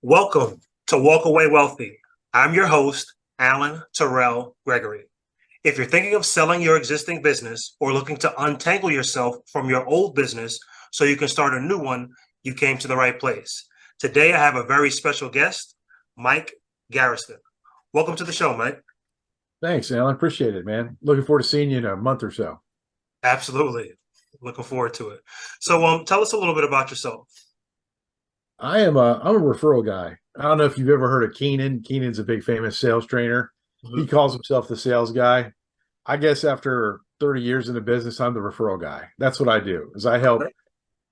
Welcome to Walk Away Wealthy. I'm your host, Alan Terrell Gregory. If you're thinking of selling your existing business or looking to untangle yourself from your old business so you can start a new one, you came to the right place. Today, I have a very special guest, Mike Garrison. Welcome to the show, Mike. Thanks, Alan. Appreciate it, man. Looking forward to seeing you in a month or so. Absolutely. Looking forward to it. So, tell us a little bit about yourself. I'm a referral guy. I don't know if you've ever heard of Keenan. Keenan's a big famous sales trainer. He Mhm. calls himself the sales guy. I guess after 30 years in the business, I'm the referral guy. That's what I do. Is Okay.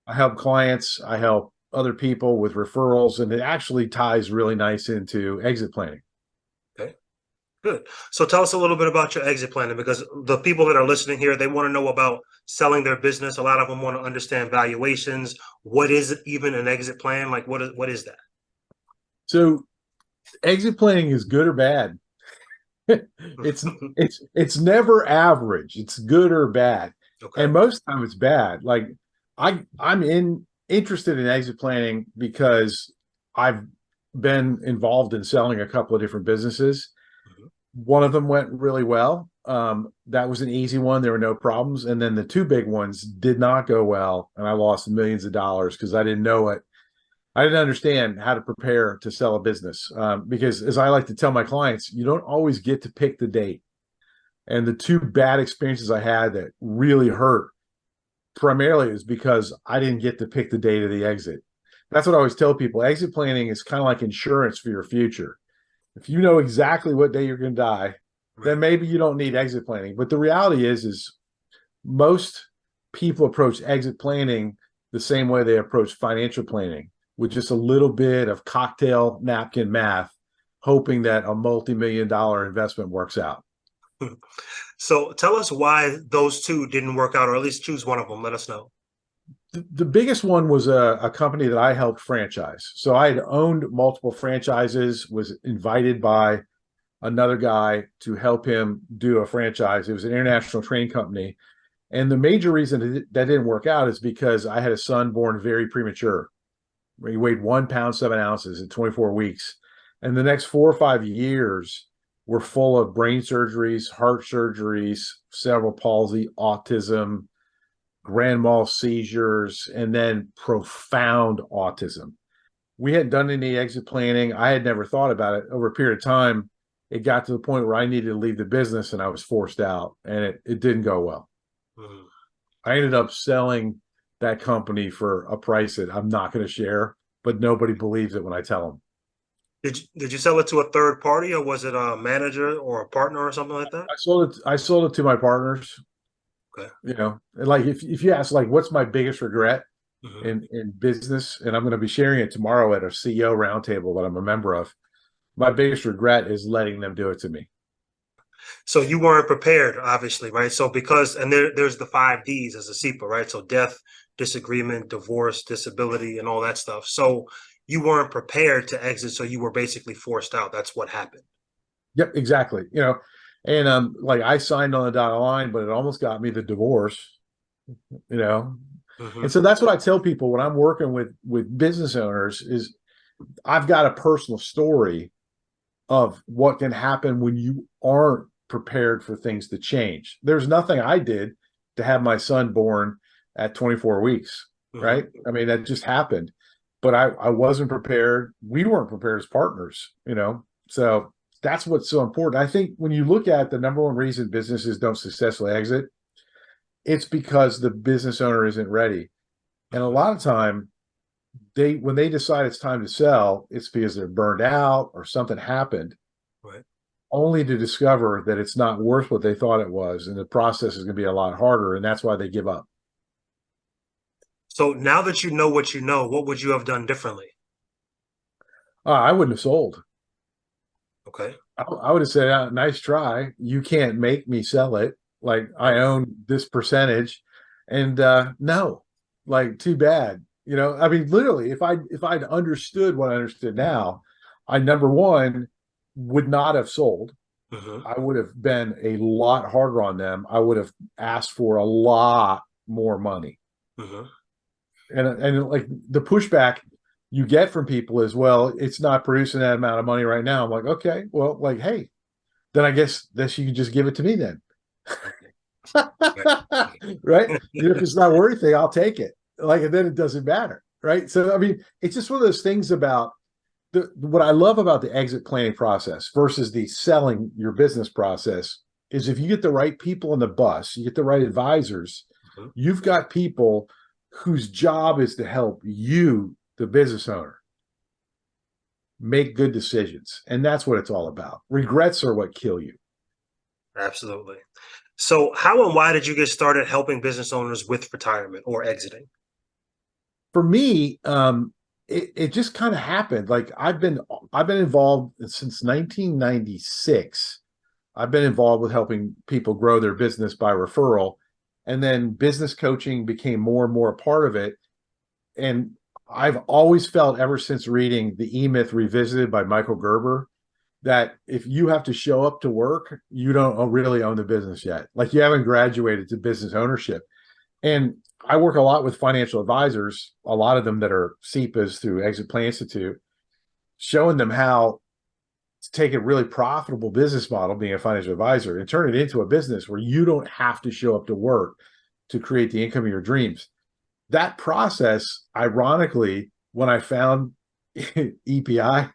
I help clients, I help other people with referrals, and it actually ties really nice into exit planning. Okay. Good. So tell us a little bit about your exit planning because the people that are listening here, they want to know about selling their business. A lot of them want to understand valuations. What is even an exit plan? Like what is that? So exit planning is good or bad. it's it's never average. It's good or bad, Okay. and most of the time it's bad. Like I'm interested in exit planning because I've been involved in selling a couple of different businesses. Mhm. One of them went really well. That was an easy one. There were no problems, and then the two big ones did not go well, and I lost millions of dollars because I didn't know it. I didn't understand how to prepare to sell a business because, as I like to tell my clients, you don't always get to pick the date. And the two bad experiences I had that really hurt primarily is because I didn't get to pick the date of the exit. That's what I always tell people. Exit planning is kind of like insurance for your future. If you know exactly what day you're going to die, then Right. maybe you don't need exit planning. But the reality is most people approach exit planning the same way they approach financial planning, with just a little bit of cocktail napkin math, hoping that a multi-million dollar investment works out. So tell us why those two didn't work out, or at least choose one of them. Let us know. The biggest one was a company that I helped franchise. So I had owned multiple franchises, was invited by another guy to help him do a franchise. It was an international train company. And the major reason that didn't work out is because I had a son born very premature. He weighed 1 pound, 7 ounces at 24 weeks. And the next 4 or 5 years were full of brain surgeries, heart surgeries, cerebral palsy, autism, grand mal seizures, and then profound autism. We hadn't done any exit planning. I had never thought about it. Over a period of time, it got to the point where I needed to leave the business and I was forced out, and it didn't go well. Mhm. I ended up selling that company for a price that I'm not going to share, but nobody believes it when I tell them. Did you sell it to a third party, or was it a manager or a partner or something like that? I sold it to my partners. Okay. And like if you ask like what's my biggest regret Mhm. in business, and I'm going to be sharing it tomorrow at a CEO roundtable that I'm a member of. My biggest regret is letting them do it to me. So you weren't prepared, obviously, right? So because and there's the 5 Ds as a SEPA, right? So death, disagreement, divorce, disability, and all that stuff. So you weren't prepared to exit, so you were basically forced out. That's what happened. Yep, exactly. And like I signed on the dotted line, but it almost got me the divorce. You know, and Hmm. so that's what I tell people when I'm working with business owners is I've got a personal story of what can happen when you aren't prepared for things to change. There's nothing I did to have my son born at 24 weeks, Hmm. right? I mean, that just happened, but I wasn't prepared. We weren't prepared as partners. So that's what's so important. I think when you look at the number one reason businesses don't successfully exit, it's because the business owner isn't ready. And a Hmm. lot of time they when they decide it's time to sell, it's because they're burned out or something happened, Right. only to discover that it's not worth what they thought it was, and the process is going to be a lot harder, and that's why they give up. So now that you know what you know, what would you have done differently? I wouldn't have sold. Okay. I would have said, "Nice try. You can't make me sell it. Like I Right. own this percentage, and no, like too bad." I mean, literally, if I'd understood what I understood now, I number one would not have sold. Hmm. I would have been a lot harder on them. I would have asked for a lot more money. Hmm. And like the pushback, you get from people is, well, it's not producing that amount of money right now. I'm like, okay, well, like, hey, then I guess that you can just give it to me then. Right? If it's not worth it, I'll take it. Like, and then it doesn't matter. Right. So, I mean, it's just one of those things about what I love about the exit planning process versus the selling your business process is if you get the right people on the bus, you get the right advisors, you've got people whose job is to help you, the business owner, make good decisions. And that's what it's all about. Regrets are what kill you. Absolutely. So how and why did you get started helping business owners with retirement or exiting? For me, it just kind of happened. Like I've been involved since 1996. I've been involved with helping people grow their business by referral. And then business coaching became more and more a part of it. And I've always felt ever since reading The E-Myth Revisited by Michael Gerber that if you have to show up to work, you don't really own the business yet. Like you haven't graduated to business ownership. And I work a lot with financial advisors, a lot of them that are CEPAs through Exit Plan Institute, showing them how to take a really profitable business model, being a financial advisor, and turn it into a business where you don't have to show up to work to create the income of your dreams. That process, ironically, when I found EPI,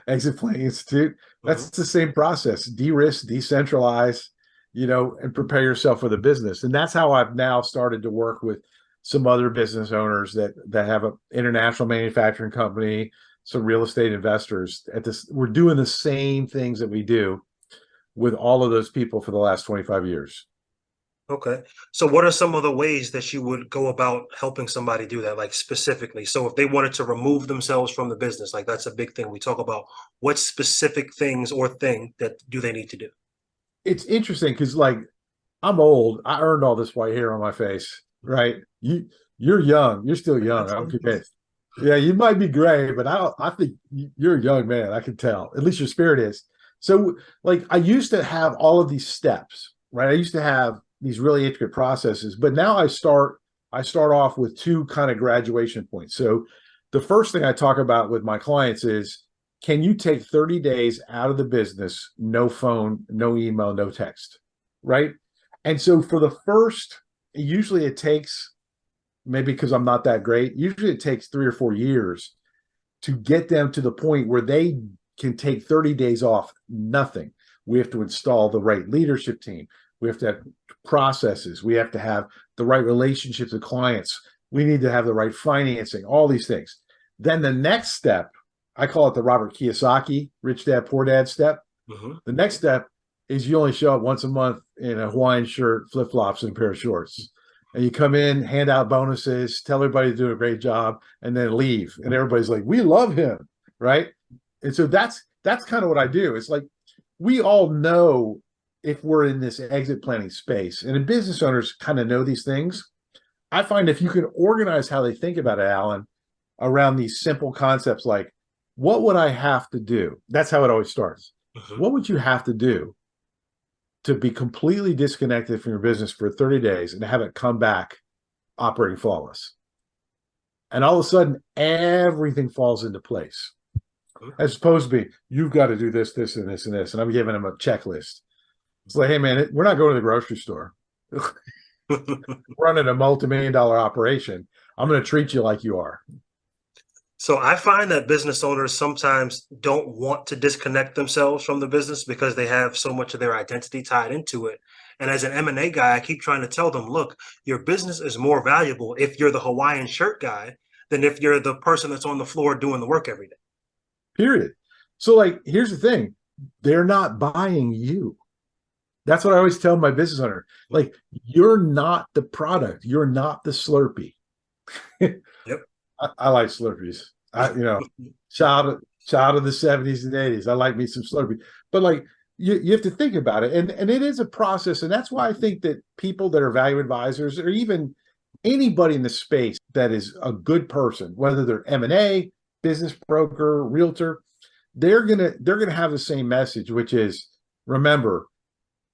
Exit Planning Institute, that's the same process. De-risk, decentralize, and prepare yourself for the business. And that's how I've now started to work with some other business owners that have an international manufacturing company, some real estate investors. We're doing the same things that we do with all of those people for the last 25 years. Okay. So what are some of the ways that you would go about helping somebody do that, like specifically? So if they wanted to remove themselves from the business, like that's a big thing. We talk about what specific things or thing that do they need to do? It's interesting because like I'm old. I earned all this white hair on my face, right? You're young. You're still young. I'm convinced. Yeah, you might be gray, but I think you're a young man. I can tell. At least your spirit is. So, like, I used to have all of these steps, right? I used to have these really intricate processes, but now I start off with two kind of graduation points. So, the first thing I talk about with my clients is, can you take 30 days out of the business, no phone, no email, no text, right? And so for the first, usually it takes, maybe because I'm not that great, usually it takes 3 or 4 years to get them to the point where they can take 30 days off, nothing. We have to install the right leadership team. We have to have processes. We have to have the right relationships with clients. We need to have the right financing, all these things. Then the next step, I call it the Robert Kiyosaki, Rich Dad, Poor Dad step. The next step is you only show up once a month in a Hawaiian shirt, flip-flops, and a pair of shorts. And you come in, hand out bonuses, tell everybody to do a great job, and then leave. And everybody's like, we love him, right? And so that's kind of what I do. It's like we all know if we're in this exit planning space, and business owners kind of know these things. I find if you can organize how they think about it, Alan, around these simple concepts like, what would I have to do? That's how it always starts. What would you have to do to be completely disconnected from your business for 30 days and have it come back operating flawless? And all of a sudden, everything falls into place. As opposed to be, you've got to do this, this, and this, and this. And I'm giving them a checklist. It's like, hey, man, we're not going to the grocery store. Running a multi-million-dollar operation. I'm going to treat you like you are. So I find that business owners sometimes don't want to disconnect themselves from the business because they have so much of their identity tied into it. And as an M&A guy, I keep trying to tell them, look, your business is more valuable if you're the Hawaiian shirt guy than if you're the person that's on the floor doing the work every day. Period. So like, here's the thing. They're not buying you. That's what I always tell my business owner. Like, you're not the product. You're not the Slurpee. Yep. I like Slurpees. Child of the 70s and 80s. I like me some Slurpee. But like, you have to think about it. And it is a process. And that's why I think that people that are value advisors, or even anybody in the space that is a good person, whether they're M&A, business broker, realtor, they're gonna have the same message, which is, remember,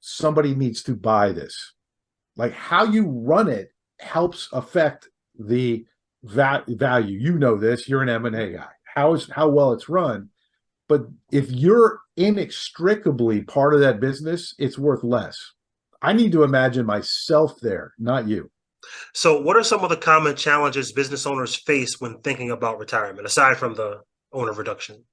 somebody needs to buy this. Like, how you run it helps affect the value. You know this. You're an M&A guy. how well it's run. But if you're inextricably part of that business, it's worth less. I need to imagine myself there, not you. So, what are some of the common challenges business owners face when thinking about retirement, aside from the owner reduction?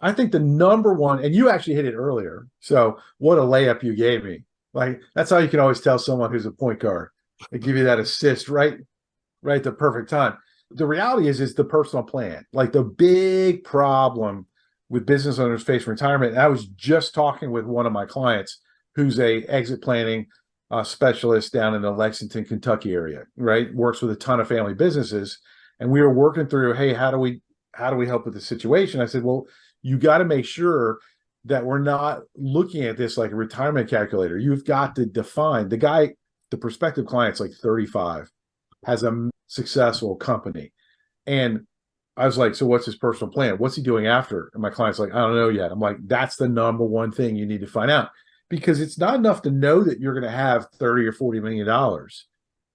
I think the number one, and you actually hit it earlier. So what a layup you gave me. Like that's how you can always tell someone who's a point guard. They give you that assist right at the perfect time. The reality is the personal plan. Like the big problem with business owners facing retirement. And I was just talking with one of my clients who's a exit planning specialist down in the Lexington, Kentucky area, right? Works with a ton of family businesses. And we were working through, hey, how do we help with the situation? I said, well, you got to make sure that we're not looking at this like a retirement calculator. You've got to define the prospective client's like 35, has a successful company. And I was like, so what's his personal plan? What's he doing after? And my client's like, I don't know yet. I'm like, that's the number one thing you need to find out, because it's not enough to know that you're going to have 30 or $40 million,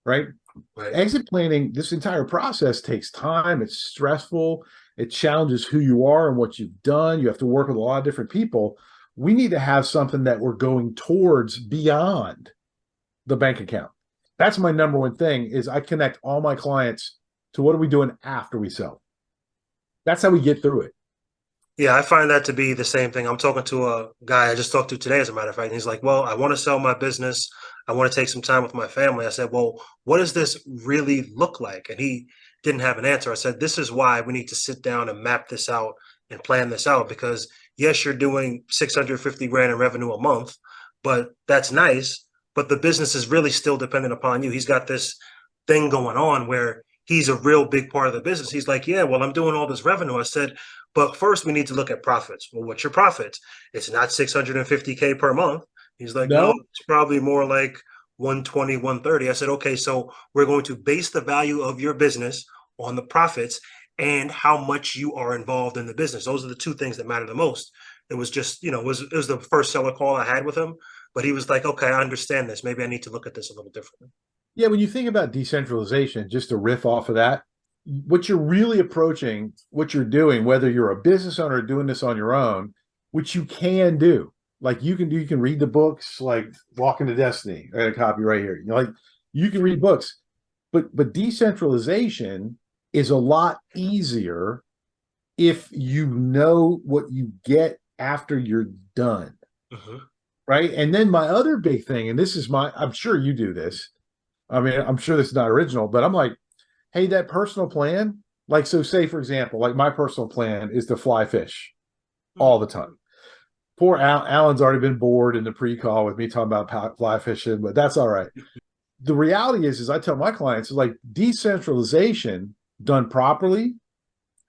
right? Right. Exit planning, this entire process takes time. It's stressful. It challenges who you are and what you've done. You have to work with a lot of different people. We need to have something that we're going towards beyond the bank account. That's my number one thing is I connect all my clients to what are we doing after we sell. That's how we get through it. Yeah, I find that to be the same thing. I'm talking to a guy I just talked to today, as a matter of fact. And he's like, well, I want to sell my business. I want to take some time with my family. I said, well, what does this really look like? And he didn't have an answer. I said, this is why we need to sit down and map this out and plan this out, because yes, you're doing 650 grand in revenue a month, but that's nice. But the business is really still dependent upon you. He's got this thing going on where he's a real big part of the business. He's like, yeah, well, I'm doing all this revenue. I said, but first, we need to look at profits. Well, what's your profits? It's not 650K per month. He's like, no, No, it's probably more like 120, 130. I said, okay, so we're going to base the value of your business on the profits and how much you are involved in the business. Those are the two things that matter the most. It was just, it was the first seller call I had with him, but he was like, okay, I understand this. Maybe I need to look at this a little differently. yeah, when you think about decentralization, just to riff off of that, what you're really approaching, what you're doing, whether you're a business owner or doing this on your own, which you can do, like you can read the books, like Walk into Destiny. I got a copy right here. Like you can read books, but decentralization is a lot easier if you know what you get after you're done, Mhm. right? And then my other big thing, and this is I'm sure you do this. I mean, I'm sure this is not original, but I'm like, hey, that personal plan, like, so say, for example, like my personal plan is to fly fish all the time. Poor Alan's already been bored in the pre-call with me talking about fly fishing, but that's all right. The reality is I tell my clients, like decentralization done properly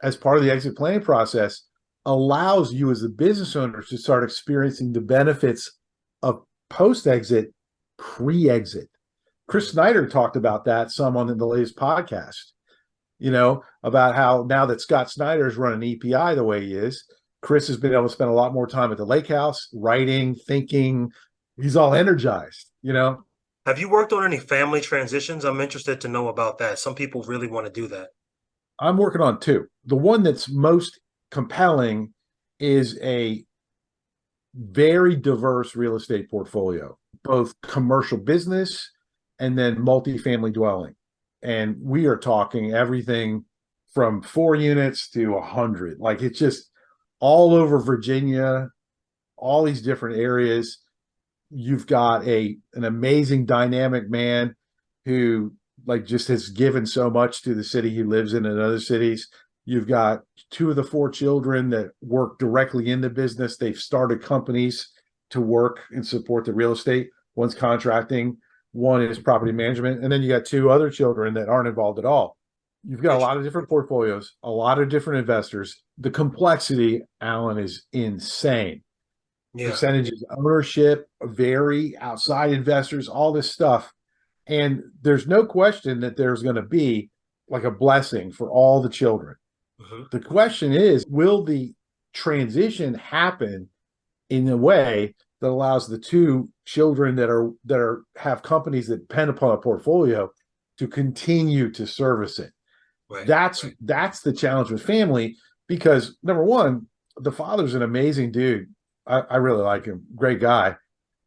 as part of the exit planning process allows you as a business owner to start experiencing the benefits of post-exit, pre-exit. Chris Snyder talked about that some on the latest podcast, about how now that Scott Snyder is running EPI the way he is, Chris has been able to spend a lot more time at the lake house, writing, thinking. He's all energized. Have you worked on any family transitions? I'm interested to know about that. Some people really want to do that. I'm working on two. The one that's most compelling is a very diverse real estate portfolio, both commercial business and then multifamily dwelling. And we are talking everything from 4 units to 100. Like it's just all over Virginia, all these different areas. You've got an amazing dynamic man who like just has given so much to the city he lives in and other cities. You've got 2 of the 4 children that work directly in the business. They've started companies to work and support the real estate. One's contracting, one is property management, and then you got 2 other children that aren't involved at all. You've got a lot of different portfolios, a lot of different investors. The complexity, Alan, is insane. Yeah. Percentages, ownership, vary, outside investors, all this stuff. And there's no question that there's going to be like a blessing for all the children. Mhm. The question is, will the transition happen in a way that allows the 2 children that have companies that depend upon a portfolio to continue to service it? Right. That's the challenge with family, because number one, the father's an amazing dude. I really like him, great guy,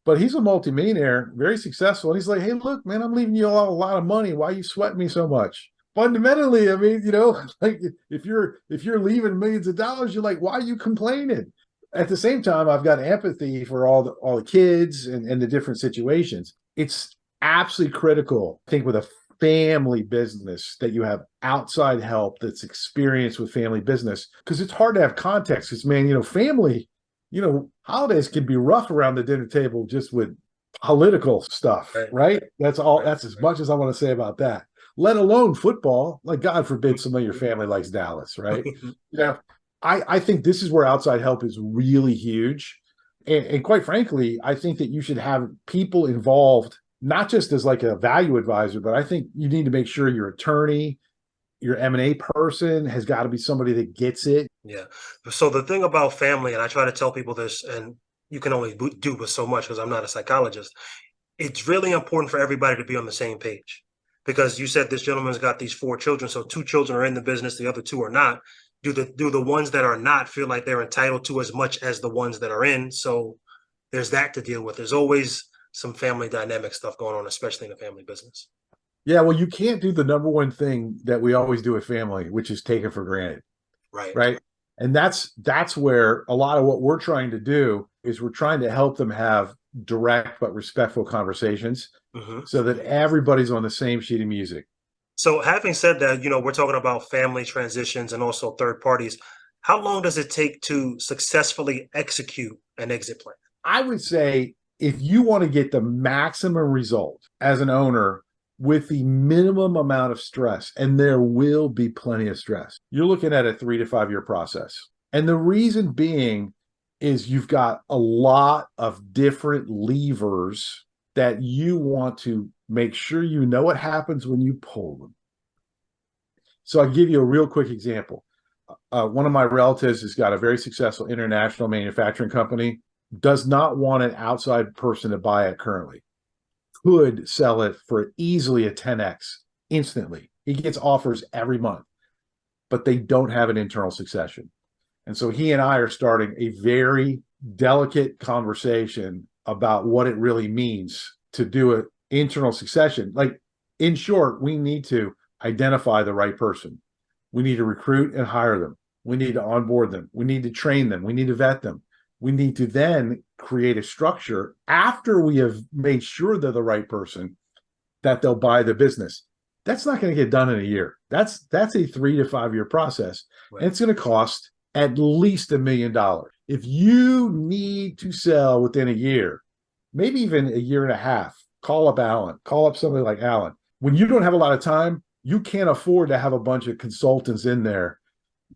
but he's a multimillionaire, very successful. And he's like, hey, look, man, I'm leaving you all a lot of money. Why are you sweating me so much? Fundamentally, I mean, like if you're leaving millions of dollars, you're like, why are you complaining? At the same time, I've got empathy for all the kids and the different situations. It's absolutely critical, I think, with a family business that you have outside help that's experienced with family business, because it's hard to have context. Because man, family, holidays can be rough around the dinner table just with political stuff, Right. right? That's all. Right. That's as much as I want to say about that. Let alone football. Like, God forbid some of your family likes Dallas, right? I think this is where outside help is really huge. And quite frankly, I think that you should have people involved, not just as like a value advisor, but I think you need to make sure your attorney, your M&A person has got to be somebody that gets it. Yeah. So the thing about family, and I try to tell people this, and you can only do but so much because I'm not a psychologist. It's really important for everybody to be on the same page, because you said this gentleman's got these 4 children, so 2 children are in the business, the other 2 are not. Do the ones that are not feel like they're entitled to as much as the ones that are in? So there's that to deal with. There's always some family dynamic stuff going on, especially in the family business. Yeah, well, you can't do the number one thing that we always do with family, which is take it for granted, Right. right? And that's where a lot of what we're trying to do is we're trying to help them have direct but respectful conversations Hmm. so that everybody's on the same sheet of music. So having said that, we're talking about family transitions and also third parties. How long does it take to successfully execute an exit plan? I would say if you want to get the maximum result as an owner with the minimum amount of stress, and there will be plenty of stress, you're looking at a 3 to 5 year process. And the reason being is you've got a lot of different levers that you want to make sure you know what happens when you pull them. So I'll give you a real quick example. One of my relatives has got a very successful international manufacturing company, does not want an outside person to buy it currently, could sell it for easily a 10x instantly. He gets offers every month, but they don't have an internal succession. And so he and I are starting a very delicate conversation about what it really means to do an internal succession. Like, in short, we need to identify the right person. We need to recruit and hire them. We need to onboard them. We need to train them. We need to vet them. We need to then create a structure after we have made sure they're the right person that they'll buy the business. That's not going to get done in a year. That's a 3 to 5 year process. Right. And it's going to cost at least $1 million. If you need to sell within a year, maybe even a year and a half, call up Alan, call up somebody like Alan. When you don't have a lot of time, you can't afford to have a bunch of consultants in there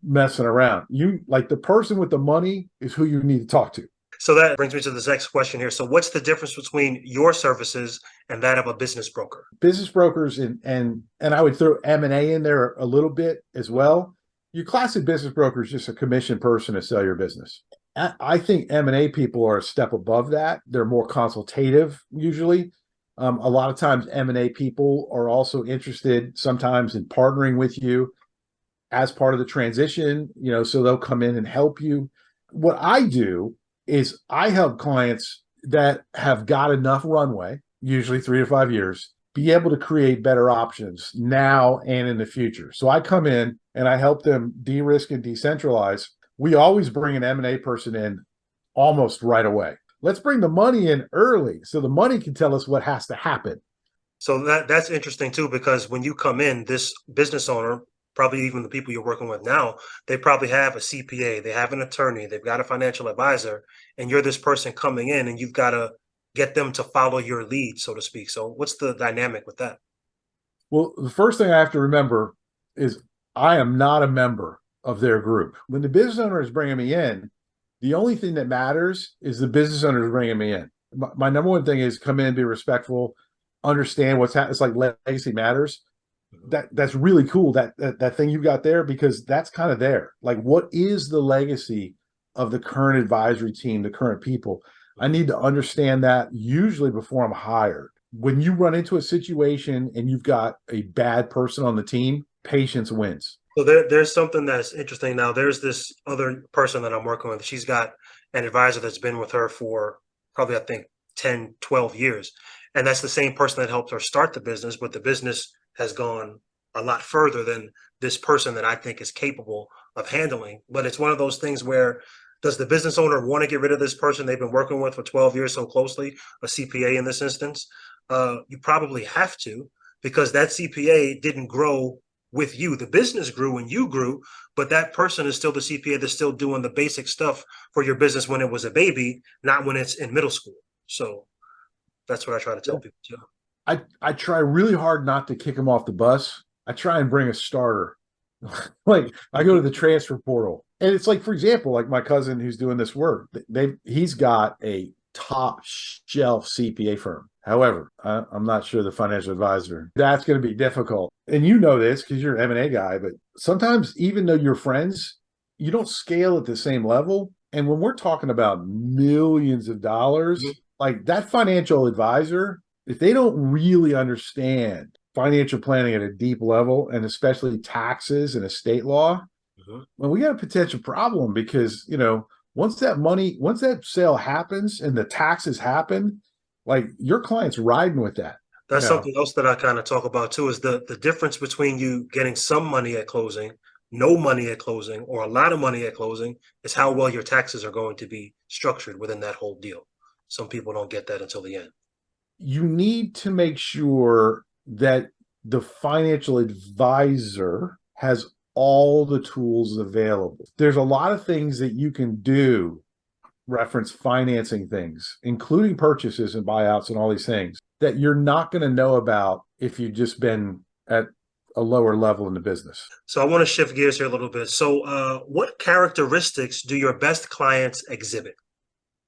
messing around. You, like, the person with the money is who you need to talk to. So that brings me to this next question here. So what's the difference between your services and that of a business broker? Business brokers and I would throw M&A in there a little bit as well. Your classic business broker is just a commission person to sell your business. I think M&A people are a step above that. They're more consultative usually. A lot of times M&A people are also interested sometimes in partnering with you as part of the transition, so they'll come in and help you. What I do is I help clients that have got enough runway, usually 3 to 5 years, be able to create better options now and in the future. So I come in and I help them de-risk and decentralize. We always bring an M&A person in almost right away. Let's bring the money in early so the money can tell us what has to happen. So that's interesting too, because when you come in, this business owner, probably even the people you're working with now, they probably have a CPA, they have an attorney, they've got a financial advisor, and you're this person coming in and you've got to get them to follow your lead, so to speak. So what's the dynamic with that? Well, the first thing I have to remember is I am not a member of their group. When the business owner is bringing me in, the only thing that matters is the business owner is bringing me in. My number one thing is come in, be respectful, understand what's happening. It's like legacy matters. That's really cool, that thing you got there, because that's kind of there. Like, what is the legacy of the current advisory team, the current people? I need to understand that usually before I'm hired. When you run into a situation and you've got a bad person on the team, patience wins. So there's something that's interesting now. There's this other person that I'm working with. She's got an advisor that's been with her for probably, I think, 10, 12 years. And that's the same person that helped her start the business, but the business has gone a lot further than this person that I think is capable of handling. But it's one of those things where, does the business owner want to get rid of this person they've been working with for 12 years so closely, a CPA in this instance? You probably have to, because that CPA didn't grow with you. The business grew when you grew, but that person is still the CPA that's still doing the basic stuff for your business when it was a baby, not when it's in middle school. So that's what I try to tell people too. I try really hard not to kick them off the bus. I try and bring a starter. Like I go to the transfer portal, and it's like, for example, like my cousin who's doing this work, he's got a top shelf CPA firm. However, I'm not sure the financial advisor, that's going to be difficult. And you know this because you're an M&A guy, but sometimes even though you're friends, you don't scale at the same level. And when we're talking about millions of dollars, like that financial advisor, if they don't really understand financial planning at a deep level, and especially taxes and estate law, well, we got a potential problem because, once that sale happens and the taxes happen, like your client's riding with that. That's something else that I kind of talk about too, is the difference between you getting some money at closing, no money at closing, or a lot of money at closing, is how well your taxes are going to be structured within that whole deal. Some people don't get that until the end. You need to make sure that the financial advisor has all the tools available. There's a lot of things that you can do, reference financing things, including purchases and buyouts and all these things that you're not going to know about if you've just been at a lower level in the business. So I want to shift gears here a little bit. So what characteristics do your best clients exhibit?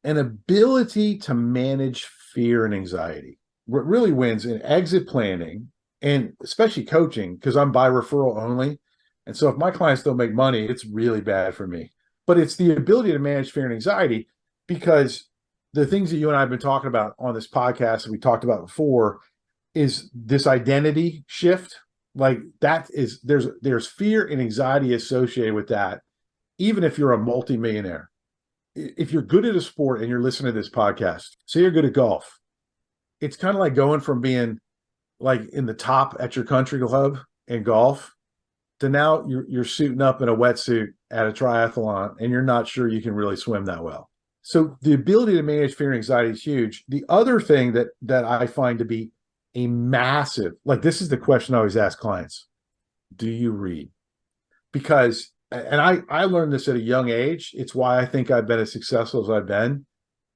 An ability to manage fear and anxiety. What really wins in exit planning, and especially coaching, because I'm by referral only. And so if my clients don't make money, it's really bad for me. But it's the ability to manage fear and anxiety, because the things that you and I have been talking about on this podcast that we talked about before is this identity shift. Like that is, there's fear and anxiety associated with that, even if you're a multimillionaire. If you're good at a sport and you're listening to this podcast, say you're good at golf, it's kind of like going from being like in the top at your country club in golf to now you're suiting up in a wetsuit at a triathlon and you're not sure you can really swim that well. So the ability to manage fear and anxiety is huge. The other thing that I find to be a massive, like this is the question I always ask clients: do you read? Because, and I learned this at a young age. It's why I think I've been as successful as I've been.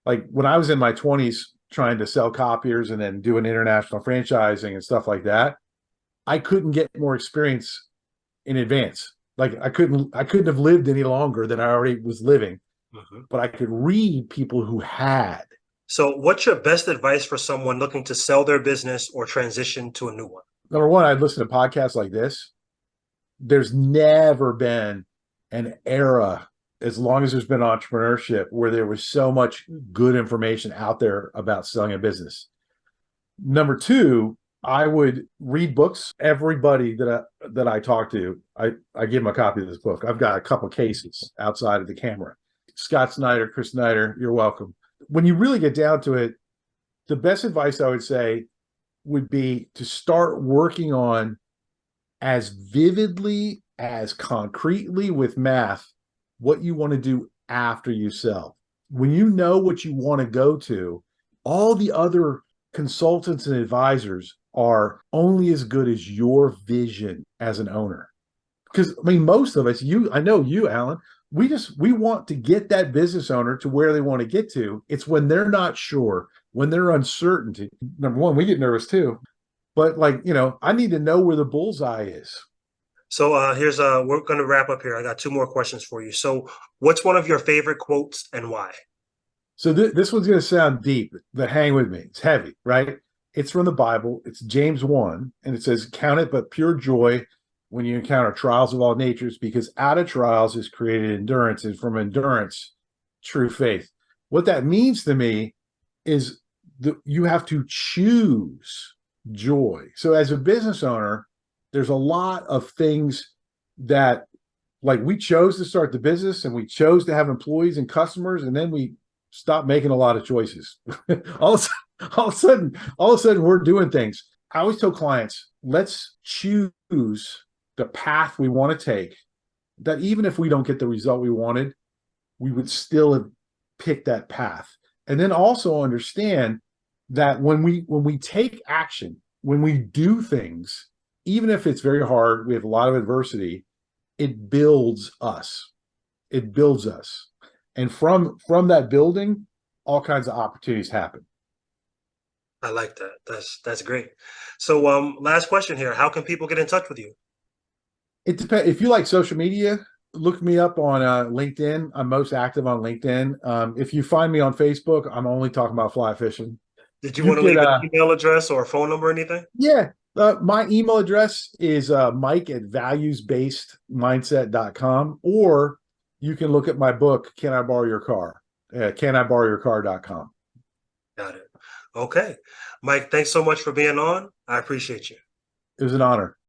Like when I was in my 20s trying to sell copiers and then doing international franchising and stuff like that, I couldn't get more experience in advance. Like I couldn't have lived any longer than I already was living, but I could read people who had. So what's your best advice for someone looking to sell their business or transition to a new one? Number one, I'd listen to podcasts like this. There's never been an era, as long as there's been entrepreneurship, where there was so much good information out there about selling a business. Number two, I would read books. Everybody that I talk to, I give them a copy of this book. I've got a couple cases outside of the camera. Scott Snyder, Chris Snyder, you're welcome. When you really get down to it, the best advice I would say would be to start working on, as vividly, as concretely with math, what you want to do after you sell. When you know what you want to go to, all the other consultants and advisors are only as good as your vision as an owner. Because I mean, most of us, I know you, Alan, we want to get that business owner to where they want to get to. It's when they're not sure, when they're uncertainty. Number one, we get nervous too. But like, I need to know where the bullseye is. So here's we're going to wrap up here. I got two more questions for you. So what's one of your favorite quotes and why? So this one's going to sound deep, but hang with me. It's heavy, right? It's from the Bible. It's James 1, and it says, "Count it but pure joy when you encounter trials of all natures, because out of trials is created endurance, and from endurance, true faith." What that means to me is you have to choose joy. So as a business owner, there's a lot of things that, like, we chose to start the business and we chose to have employees and customers, and then we stopped making a lot of choices. all of a sudden, we're doing things. I always tell clients, let's choose the path we want to take, that even if we don't get the result we wanted, we would still have picked that path. And then also understand that when we take action, when we do things, even if it's very hard, we have a lot of adversity, it builds us. It builds us. And from that building, all kinds of opportunities happen. I like that. That's great. So last question here. How can people get in touch with you? It depends. If you like social media, look me up on LinkedIn. I'm most active on LinkedIn. If you find me on Facebook, I'm only talking about fly fishing. Did you You want to could, leave an email address or a phone number or anything? yeah. My email address is mike@valuesbasedmindset.com, or you can look at my book, Can I Borrow Your Car? Caniborrowyourcar.com. Got it. Okay. Mike, thanks so much for being on. I appreciate you. It was an honor.